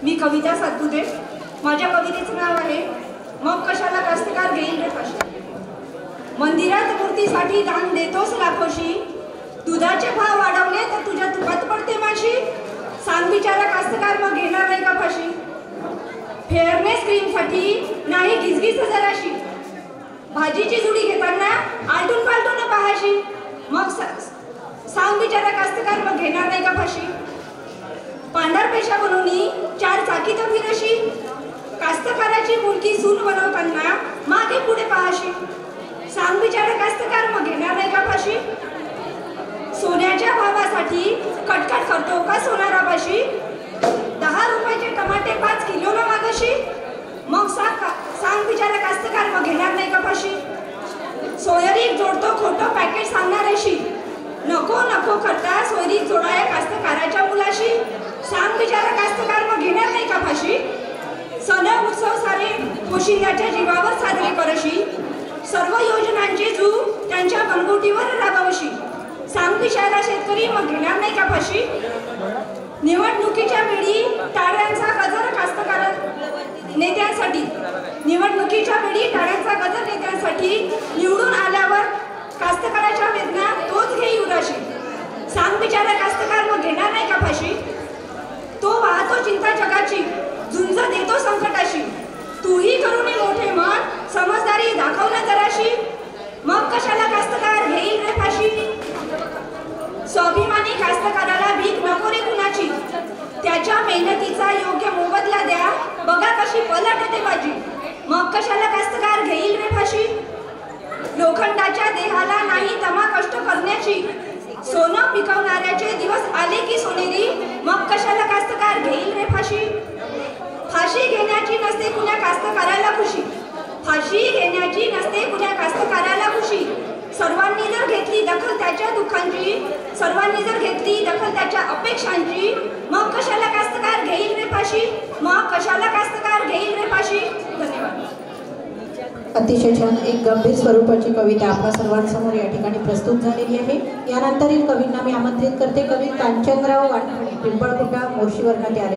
मी कविता सातपुते। माझ्या कवितेचं नाव आहे मग कशाला कास्तकार घेईल रे फाशी। मंदिरात मूर्तीसाठी दान देतोस लाखोशी, दुधाचे भाव वाढवले तर तुझ्या तुपात पडते माशी। सांग बिचारा कास्तकार मग घेणार नाही का फाशी। फेअरनेस क्रीमसाठी नाही गिजगिज जराशी, भाजीची जुडी घेताना आलटून पालटून पाहाशी। मग सांग बिचारा कास्तकार मग घेणार नाही का फाशी। पांढर पेशा बनवणी चार चाकीत फिरशी, कास्तकाराची मुलगी सून बनवताना मागे पुढे पाहाशी। सांग बिचारा कास्तकार मग घेणार नाही का फाशी। सोन्याच्या भावासाठी कटकट करतो का सोनारापाशी, 10 रुपयाचे टमाटे 5 किलोला मागाशी। मग सांग बिचारा कास्तकार मग घेणार नाही का फाशी। सोयरीक जोडतो खोटं पॅकेट सांगणाऱ्याशी, नको नको करता सोयरीक जोडाया कास्तकाराच्या मुलाशी। सांग बिचारा कास्तकार मग घेणार नाही का फाशी। सण उत्सव सारे पोशिंद्याच्या जीवावर साजरे करशी, सर्व योजनांची जू त्यांच्या बनगुटीवर राबवशी। सांग बिचारा शेतकरी मग घेणार नाही का फाशी। निवडणुकीच्या वेळी टाळ्यांचा गजर कास्तकार नेत्यांसाठी, निवडणुकीच्या वेळी टाळ्यांचा गजर नेत्यांसाठी, निवडून आल्यावर कास्तकाराच्या वेदना तोच घेई उराशी। सांग बिचारा कास्तकार मग घेणार नाही का फाशी। तो वाहतो चिंता जगाची, झुंज देतो संकटाशी, तूही करून मोठे मन समजदारी दाखवलं जराशी। मग कशाला कास्तकार घेईल रे फाशी। स्वाभिमानी कास्तकाराला भीक नको रे कुणाची, त्याच्या मेहनतीचा योग्य मोबदला द्या, बघा कशी पलटते बाजी। मग कशाला कास्तकार घेईल रे फाशी। लोखंडाच्या देहाला नाही तमा कष्ट करण्याची, सोनं पिकवणाऱ्याचे दिवस आले की सोनेरी, मग कशाला कास्तकार घेईल रे फाशी। फाशी घेण्याची नसते कुण्या कास्तकाराला खुशी, फाशी घेण्याची नसते कुण्या कास्तकाराला खुशी। सर्वांनी जर घेतली दखल त्याच्या दुःखांची, सर्वांनी जर घेतली दखल त्याच्या अपेक्षांची, मग कशाला कास्तकार घेईल रे फाशी। मग कशाला कास्तकार घेईल रे फाशी। धन्यवाद। अतिशय छान एक गंभीर स्वरूपाची कविता आपल्या सर्वांसमोर या ठिकाणी प्रस्तुत झालेली आहे। यानंतरील कवींना मी आमंत्रित करते। कवी कांचनराव वाटणे, पिंपळखुटा, मोर्शी वर्गात आले।